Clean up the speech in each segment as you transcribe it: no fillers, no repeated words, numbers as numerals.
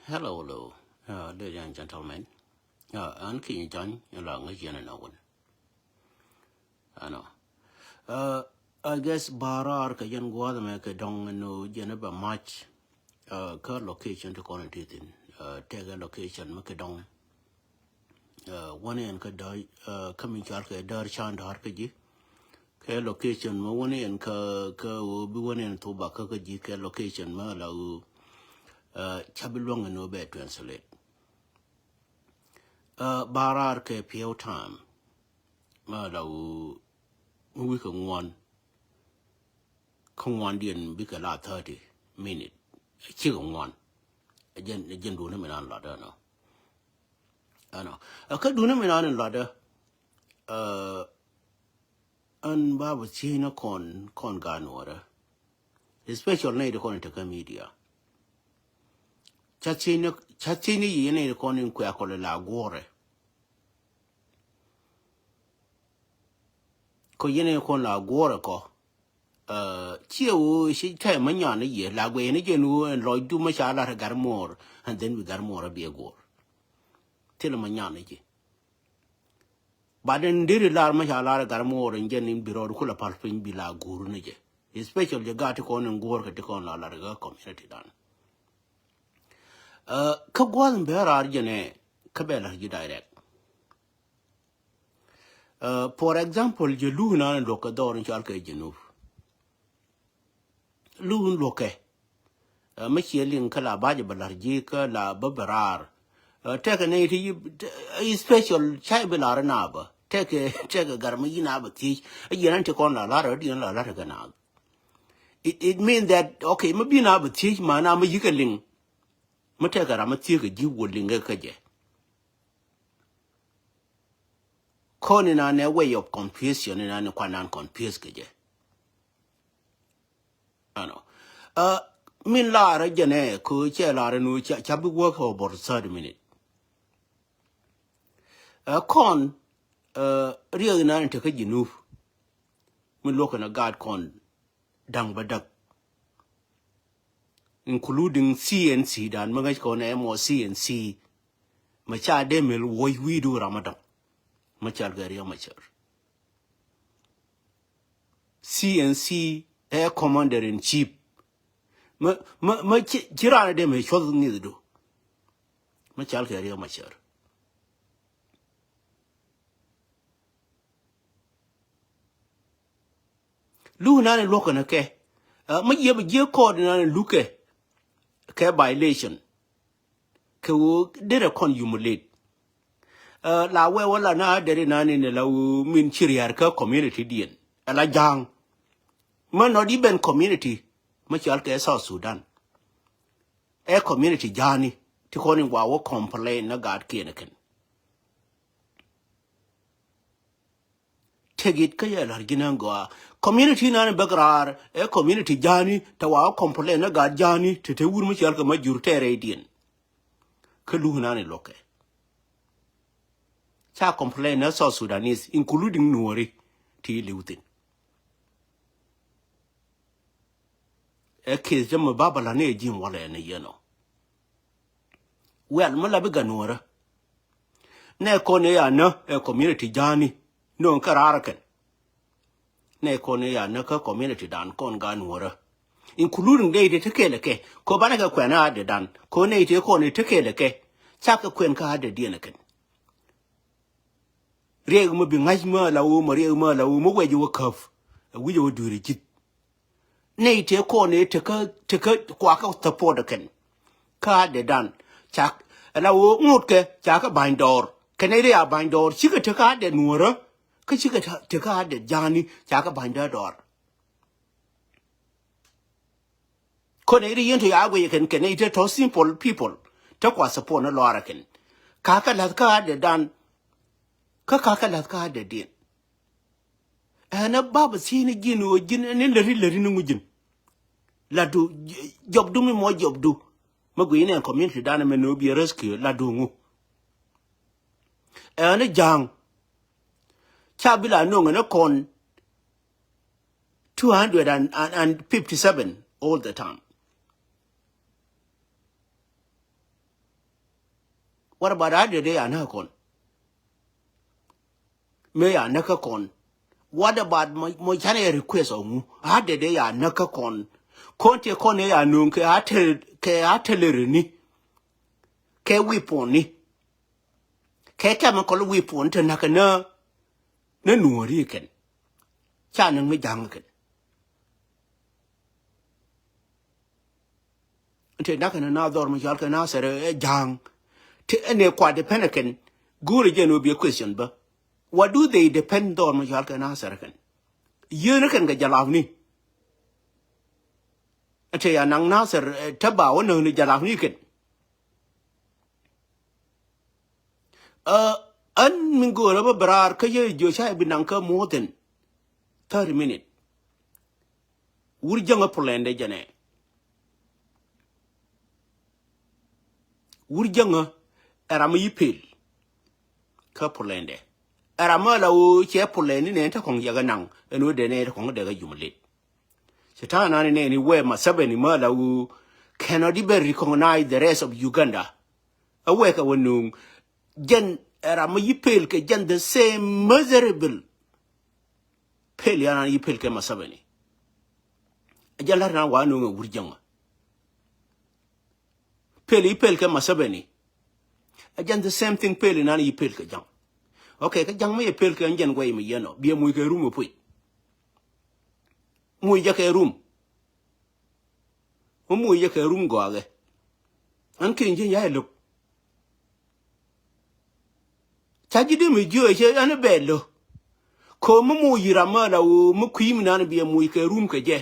Hello, ladies and gentlemen. Anh khi join là người dân nào quân. Ano. I guess barar ka yan gwa me ka dong no jena ba match. Ka location to corner titin. Take a location me ka dong. One en ka dai coming char ka dar chan dar ka ji. Ka location mo one en ka bi one en to ba ka ji ka location ma la chabilong no be translate. Barar ke pio time ma la we can one điện bị cái là 30 minute chỉ có one dân đủ nó mới ăn lọt đó nó cái đủ nó mới ăn lọt đó anh ba bữa chi nó còn gan nữa especially này con cái media chắc chi này gì này con những quẹo con là gore có gì này con là gore có chiều she tell me yana ye la we ni genu and loy do machar la gar more and then we gar more be go tell me yana ye baden dir la machar la gar more and gen in biro ko la palpin bi la guru ni je especially the gat ko en gor ka te kon la ga community dan ka gwan be ra jene ka be la ji direct for example je lu na ndo ka dor in chal ka jenu lu loke machi lin kala baje balarji ka la babarar take ne ti special chai belar na ba take garmi na ba ti yiran te kon la la di la la ga na it mean that okay mabi na ba ti ma na ma yikalin mata ga ma ti ga ji wolin ga kaje koni na ne way of confusion na ne kwanan confuse kaje ano min la ra jene ko che la ra nu cha bi work over 30 minutes con real na te ka jinu min lo kana god con dang badak including CNC dan mga ko na mo CNC macha de mel woy wi du ramadan macha gari macha CNC air commander in chief ma chira de me chod ni do ma chal ke riya machar lu na ne lokana ke ma ye ba je code na ne luke ke violation ke wo de kon humiliate la we wala na de na ne la min chiriyar ka community dien ala jang man not even community much alke South Sudan a community jani to calling wa complain na god keneken take it kaya larginan go community na bagrar a community jani to wa complain na god jani to te wur much alke majurte radian kalu na ne loke cha complain na South Sudanese including Nuer ti liutin case jama babala ne jin wala ne yeno well mala be ganora ne ko ne ya na community jani no kararaken ne ko ne ya na ka community dan kon ganora including de tekele ke ko bana ka kwena de dan ko ne te ko ne tekele ke chaka kwen ka de dieneken reg mo bi ngajma lawo mo reg ma lawo mo weji wo kaf wi jo duri jit ne te ko ne te ka kwa ka support ken ka de dan chak la wo ngut ke chaka bandor ken ri a bandor chi ka te ka de nuora ka chi ka te ka de jani chaka bandor ko ne ri yento ya we ken ne te to simple people te kwa support na lora ken ka la ka de dan ka la ka de din ana baba sini gino gin ne lari nungujin la do job du mi mo job du magui ne community dana me no bi rescue la do ngu ana jang chabila no ngana kon 257 all the time what about I did ya na kon me ya na ka kon what about mo chane request omu I did ya na ka kon konte kon ya nun ke atelere ni ke weapon ni ke chemical weapon te na ka na nuori ken cha nang me jang ken te na ka na dor mo jal ka na sere jang te ene kwa de peneken gure je no be a question ba what do they depend on mo jal ka na sere ken yene ken ga jalaw ni te ya nang na sere te ba wono ni jalaw ni ken an min go ra ba brar ka ye jo sha bi nang ka more than 30 minutes wur janga polende jane wur janga era mi pil ka polende era ma la o che polende ne ta kong yaga nang eno de ne ta kong de ga jumlet cheta na ne ni we ma sabeni ma la o cannot even recognize the rest of Uganda awe ka wonu gen era mi pil ke gen the same miserable pil yana yi pil ke ma sabeni jala na wa no wur janga pel ke masabeni ajan the same thing pel na ni pel ke jang okay ke jang me pel ke njen way mi yeno bi mu ke room pui mu je ke room mu je ke room go age an ke njen ya lo taji de mi jo je an bello ko mu yira ma la wo mu kwim na bi mu ke room ke je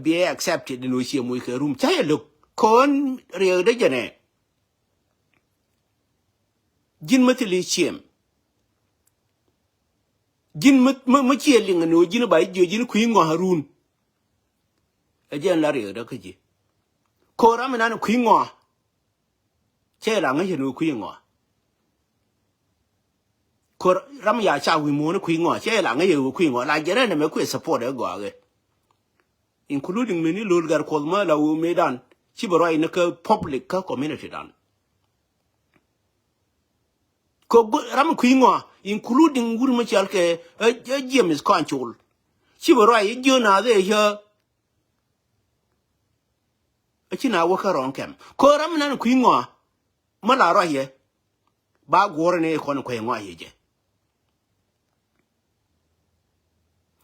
be accepted no she mu ke room cha lo kon re de jene jin matili chiem jin ma chieling no jin ba jo jin ku ngo harun ajen la re de ke ji ko ra na ku ngo che la nge no ku ngo ko ram ya cha wi mo no ku ngo che la nge yo ku ngo la jere ne me ku support e go age including many lulgar kolma la u medan chibaro ina ka public ka community dan ko ram kuinwa including guru ma chalke James control chibaro ai jona de ya achina waka ron kem ko ram nan kuinwa mala ro ye ba gore ne ko ko yenwa ye je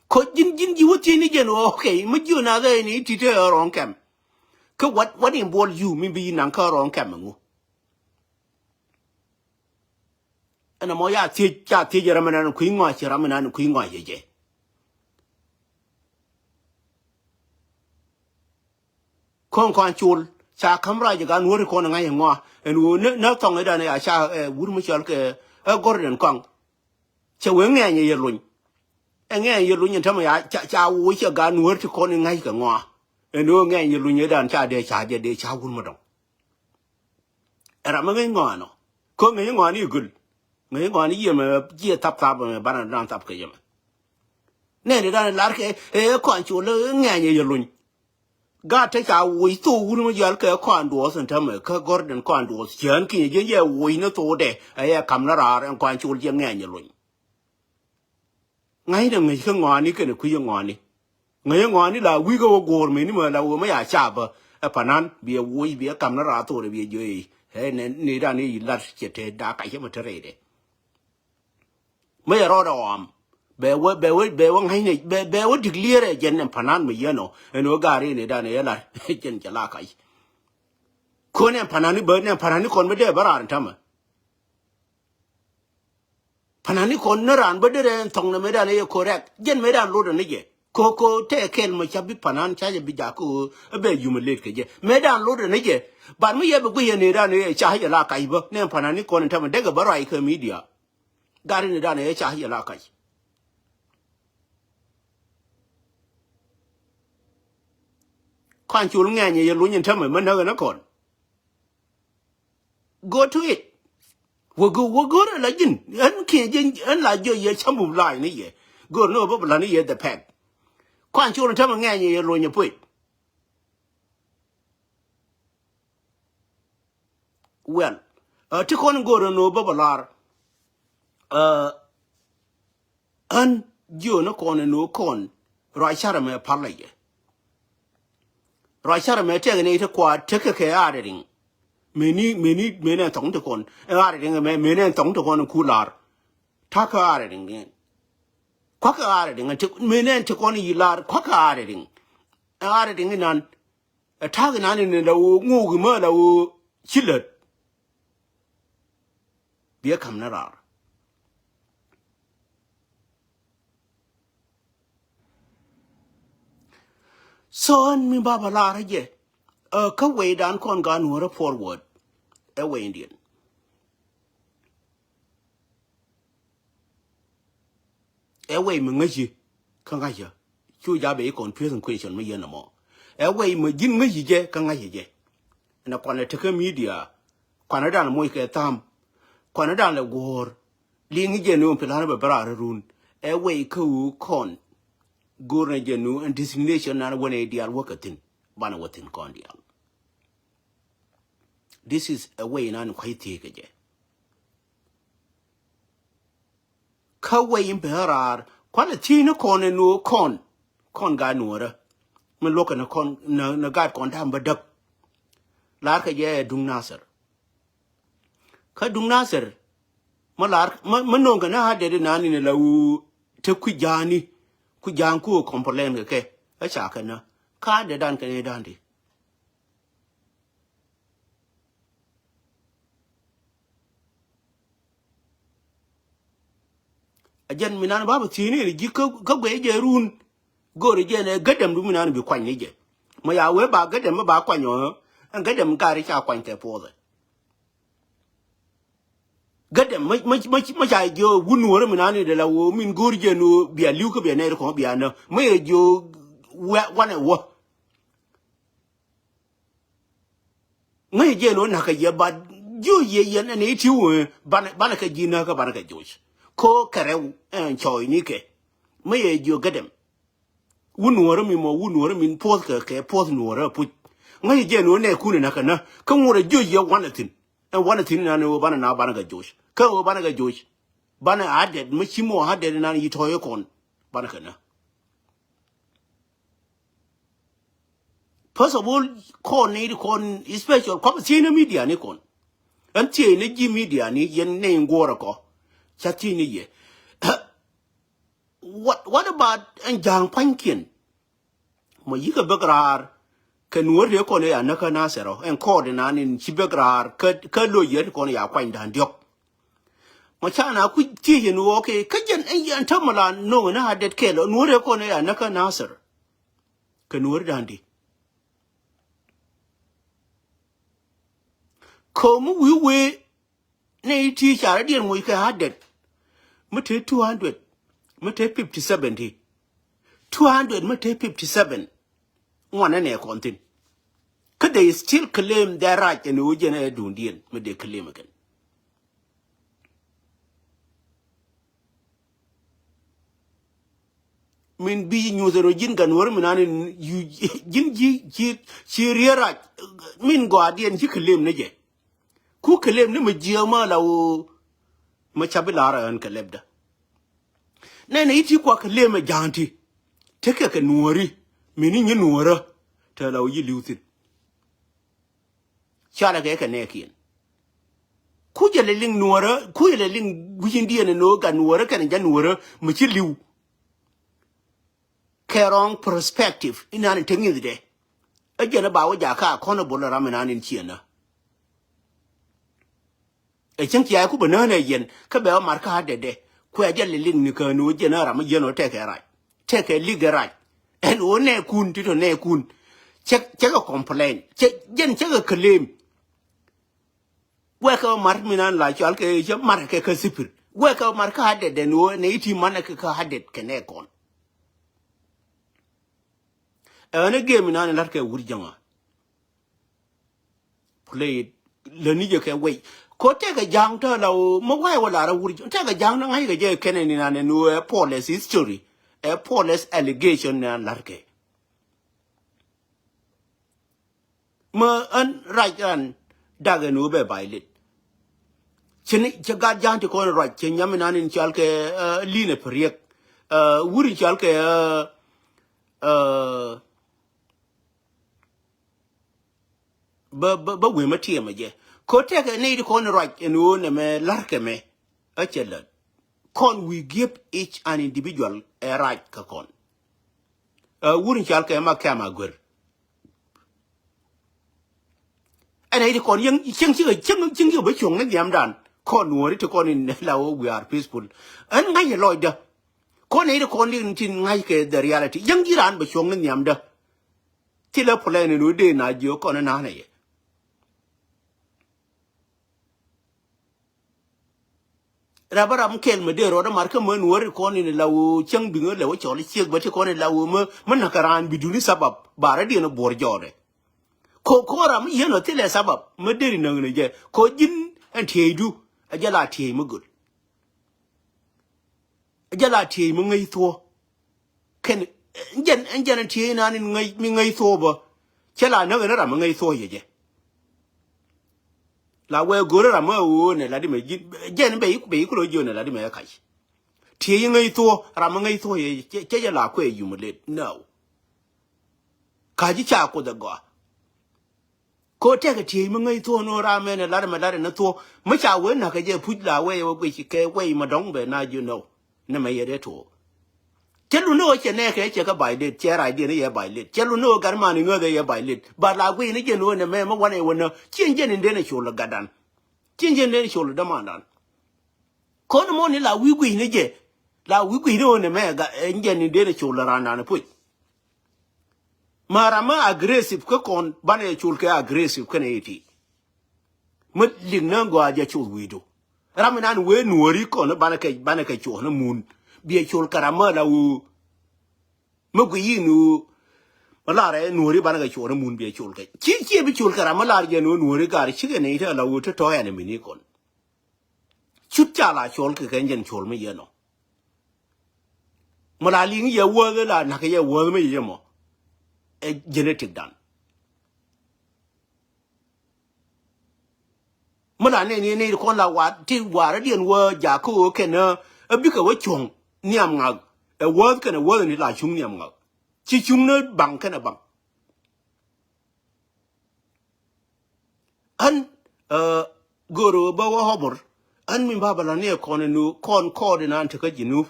ko jin ji wuti ni jeno okay ma jona de ni tite ron kem ko what involve you mi bi nan ka ron kem ngu ana mo ya ti ramana ku ingwa chi ramana ku ingwa ye je kon chul cha kamra je ga nuori ko nga ye ngwa en wo na tong da ne ya cha wur mu chal ke gordon kong che we nge ye lun nge ye lun ta ma ya cha wo che ga nuori ko nga ye ngwa en wo nge ye lun ye dan cha de cha wur mu dong era ma nge ngwa no ko nge ngwa ni gul nge ngwa ni ye ma je tap me bana dan tap ke ye ma ne de dan lar ke kon chul nge ye lun ga ta cha wo to wur mu jal ke kon do san ta me ka gordon kon do chen ki je ye wo na to de ya kam na ra ran kon chul je nge ye lun ngai de nge ke ngwa ni ke ne ku ye ngwa ni la wi go gor me ni ma la wo ma ya cha ba panan bi wo bi kam na ra to de bi je he ne ni da ni la che te da ka ye ma te re de me ya ro da am be wo ngai ne be wo declare je ne panan me ye no eno ga ri ne da ne ya la jen ja la kai ko ne panan ni be ne panan ni kon me de baran ta ma panan ni kon na ran be de tong na me da ne correct jen me da lo de ne je ko te kel ma chabi panan cha je bi ja ko be yumelet ke je me da lo de ne je ba me ye be ku ye ne da ne cha ya la kai ba ne panan ni kon ta ma de ga barai ke media ga ri ne da ne cha ya la kai kon chul nge ye lu nyin ta ma na ga na kon go to it wo go la jin an ke jin an la jo ye chambu lai ni ye go no ba la ni ye the pack kon chul ta ma nge ye lu nyin pui well ti kon go no babalar an jo no kon no kon rachara me parlaye rachara me te ne te kwa te ke aring meni tong te kon aring me meni tong te kon kular ta ka aring ne kwa ka aring te meni te kon yilar kwa ka aring nan ta ga nan ne da ngu gu ma da chilet bia kam na rar son mi baba lar je ka we dan kon ga no forward a we indian a we mi ngaji ka ga ya chu ja be kon prison question me yen mo a we mi jin ngaji je ka ga je na kon le te media kon dan mo ke tam kon dan le gor li ngi je no pe la ba bra run a we ku kon gurna jenu and designation na wone dial wakatin bana watin kon dial this is a way nan kwaiti keje ka way imperar quality no kon no kon ga nuora men lokana kon na gad kon tam badak lar ka je dung nasir ka dung nasir malar manonga na hade na ni lawu te kujani ku jang ku complain ke a cha kana ka de dan ke dan di ajan minan baba tini ji ka gwe je run go re je ne gadam du minan bi kwan ni je ma ya we ba gadam ba kwan yo an gadam ka ri cha kwan te po de gadam ma cha jo wunu wor minan de la wo min go je no bi aliu ko bi ne ko bi ana ma ye jo wana wo ngai je no na ka ye ba jo ye na ne ti wo ba na ka ji na ka ba na ka jo ko kare en choi ni ke ma ye jo gadam wunu mi mo wunu min po ke po nuora pu ngai je no ne ku na ka na ka wo jo ye wanatin en wanatin na no ba na ba na ka jo ka wo ba na ka jo ba na added ma chi mo added na yi to ye kon ba na ka na first of all kon ni kon special ko ti na media ni kon an ti ni ji media ni yen ne ngora ko cha ti ni ye what about an jang pankin mo yi ka bagrar ka nuor de ko ne ya na ka na sero en ko de na ni chi bagrar ka lo ye ko ne ya kwan dan diok mo cha na ku ti ye no okay ka jen en yan tamala no na hadet ke lo nuor de ko ne ya na ka na ser ka nuor dan di ko mu we ne ti cha de mo ka hadet mate 200 mate 50-70 200 mate 57 one ne kontin could they still claim their right and ujene dundian me they claim again min bi nyuzero jin gan wor minan yu jin ji riera min guardian ji claim ne je ku claim ne me jiama lawo ma chabilara an kalebda nene iti kwa claim janti teke ke nuori mini nyi nuora ta law yi liutin chala ke nekin ku jele ling nuora ku jele ling windi ne no ga nuora kan ja nuora mu ci liu kerong perspective ina ne tengi de ajena ba wa ja ka kono bola ramana nin ciena e chen ki ay ku banana yen ka be mar ka de ku ajele ling ni ka no jena ram jeno teke ligerai en o ne kun tito ne kun check a complain check a claim weka mar minan la chal ke je mar ke sipir weka mar ka de no ne iti man ka hadet ke ne kon ene game nan lar ke wurjanga play le ni je ke we ko te ga jang to law mo wai wala ra wurjanga te ga jang na ngai ga je ke ne ni na ne no police history a police allegation na larke ma an right an daga no be bailit chini chaga janti ko right chenyamina nin chalke line priek wuri chalke ba we matie maje ko teke ne ko right enu ne me larke me achela con we give each an individual a right ka con wurin chalke ma kama gur ana ide con yang ching ba chong ne yam dan con wori to con in lawo we are peaceful an ngai loida con ide con din tin ngai ke the reality yang giran ba chong ne yam da tila plan no de na jo con na ne rabaram kel me de roda marka man wori con in lawo chang bingo lawo choli chiek ba ti con in lawo man nakaran biduni sabab bara de no bor jode ko ram yeno tile sabab me de no ne je ko jin en tiedu ajala tie mu gud ajala tie mu ngai tho ken njen tie na ni ngai mi ngai tho ba chela no ne ram ngai tho ye je la we go ram o ne la di me jen be ku lo jo ne la di me kai tie ngai tho ram ngai tho ye che la kwe yu mu le no ka ji cha ko da go ko te ga tie mu ngai tho no ra me ne la na tho me cha we na ka je pu la we we ke we ma dong be na you know ne me ye de to chelu no che ne ke che ka bai de che rai de ne ye bai le chelu no gar ma ni ngo de ye bai le ba la gui ni je no ne me ma wa ne wo no chin je ni de ne sho la gadan chin je ne sho la da ma dan ko no mo ni la wi gui ni je la wi gui no ne me ga nje ni de ne sho la ran na pu mara ma aggressive ko kon ba ne chul ke aggressive ke ne iti mo ling na go aja chul wi do raminan we nuori ko no ba ne ke chu no mun bia chul karama la u mugu yinu malare nuori bana ga chura mun bia chul kai chi bi chul karama la je no nuori gar chi ne ita la u to ya ne mini kon chut cha la chul ke kan jen chul me ye no malali ngi ye wo la na ke ye wo me ye mo e genetic dan malane ne kon la wa ti wa ra dien wo ja ko ke na bi ka wo chong niam ngak e word kana word ni la chung niam ngak chi chung ne bang kana bang an goro ba wa hobor an min baba la ne kon nu kon ko de nan te ka jinu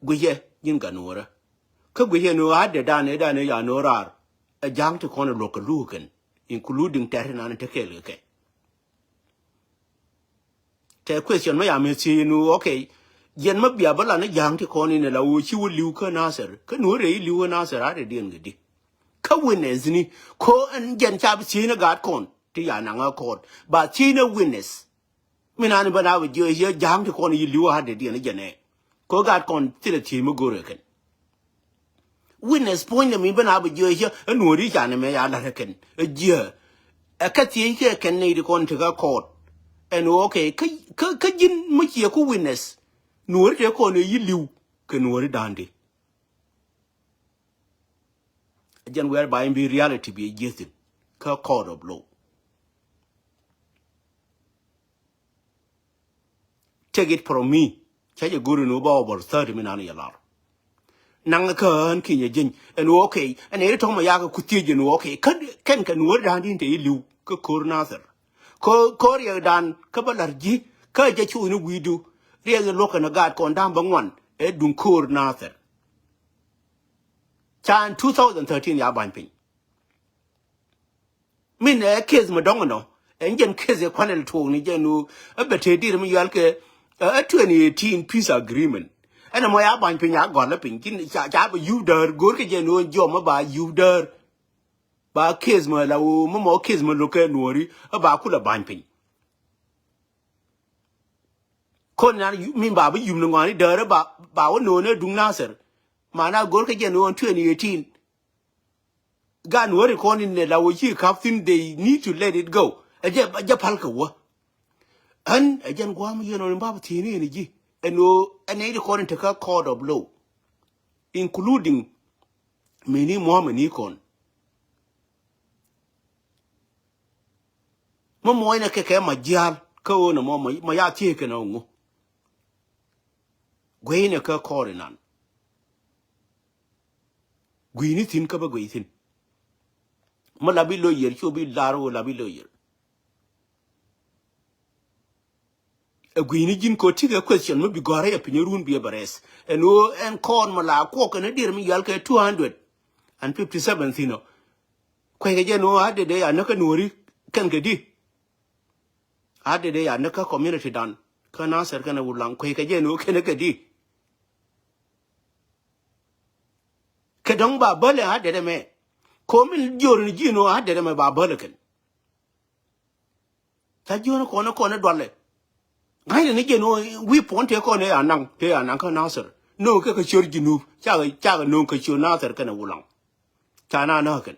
guye yin ga nora ka guye no ade da ne ya norar a jang te kon lo ka luken including ter nan te ke le ke te question ma ya me chi nu okay yen ma bia bala na jang ti ko ni ne la wo chi wo liu ka na ser ka no re liu na ser ade den gidi ka witness ni ko an jen cha bi chi na ga kon ti ya na nga ko ba chi na witness mina ni ba na wo je jang ti ko ni liu ade den je ne ko ga kon ti le chi mu go re ken witness point mi ba na ba je no ri cha ne me ya la ken je a ka ti ke ken ne di kon ti ga ko and okay ka jin mu chi ku witness nuori te ko ne yiliu ke nuori dande jan whereby in reality be jethin ka code of law take it from me chaje guru no ba over 30 minana yalar nang ka an kinye jin and okay and e to ma ya ka kutije no okay kan nuori dande te yiliu ka kor nasar ko ya dan ka balarji ka je chu ni widu riêng lúc na gạt còn đang băng ngoan ở Dung Kur Nather. Chan 2013 ya ban pin. Min case mà đông no, engine case quan el tuong ni jenu a bete dir mi yal ke 2018 peace agreement. Ana mo ya ban pin ya gọn la pin kin cha ba yu der gor ke jenu jo ma ba yu der. Ba case ma la wo mo case ma lo ke nuori ba ku la ban pin. Kon na min ba yum no ngani dere ba wo no ne dung nasir mana gor ke je no 2018 gan wori kon in la wo chi captain they need to let it go aje pal ka wo an ajen gwa mu yeno ba ti ni ji eno ene de kon te ka code of law including many more many kon mo mo ina ke ma jal ko no mo ma ya tie ke no ngu gwe ne ka kore nan gwe ni tin ka ba gwe tin mo la bi lo yer chu bi laro la bi lo yer a gwe ni jin ko tiga question mo bi gore ya pinyarun bi bares eno en kon mo la ko ke ne dir mi yal ke 257 thino kwe ke je no ade de ya na ka nori kan ke di ade de ya na ka community dan ka na ser ka na wulang kwe ke je no ke ne ke di ke dong ba bale ade de me ko min jor ni jino ade de me ba bale ken ta jor ko na dole ngai ni je no wi ponte ko ne anang te anang ka na ser no ke chor jinu cha ga no ke chor na ser ka na wulang cha na ken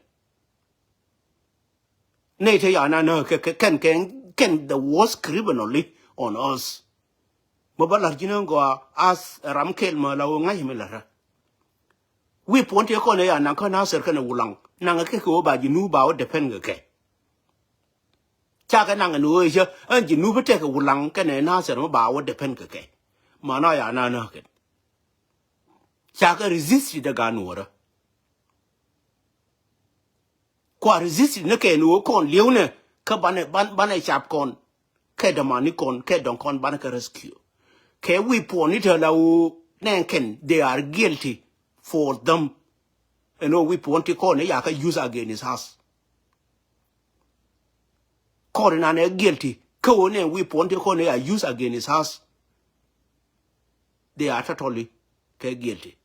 nei te ya na ke ken the worst criminally on us mo balar jino go as ram kel ma la ngai me la we ponte ko ne ya nan ka na ser ka na wulang nang ke ko ba jinu ba o depend ke cha ka nang no je an jinu ba te ka wulang ka ne na ser ba o depend ke ma na ya na ke cha ka resist da ga no ra kwa resist ne ke no kon liu ne ka ban ne chap kon ke da mani kon ke don kon ban ka rescue ke we pon it la o nen ken they are guilty for them we want to call ya ka use against us call na ne guilty ko ne we want to call ya use against us they are totally guilty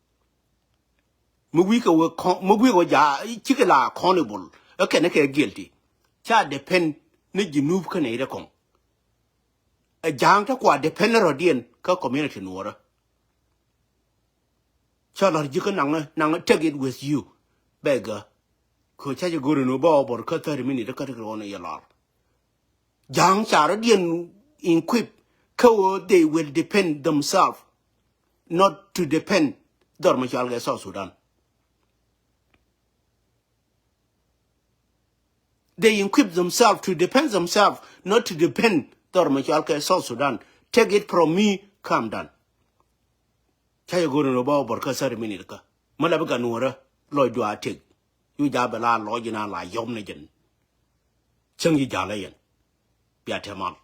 mu wi ko ja chikela accountable okay ne ke guilty cha depend ne jinub ka ne re kon a jang ta kwa depend rodien ka community nuora Charlotte, you can take it with you, beggar. Could I go to no bob or cut 30 minutes to cut it on a yellow? Young Charadian in quip, they will depend themselves, not to depend Dormachalga South Sudan. They equip themselves to depend themselves, not to depend Dormachalga South Sudan. Take it from me, calm down. Chaya go no ba bor ka sar minute ka mala ba nuora loy do atek yu ja bala lo jina la yom ne jen chang yi ja la yen bia temal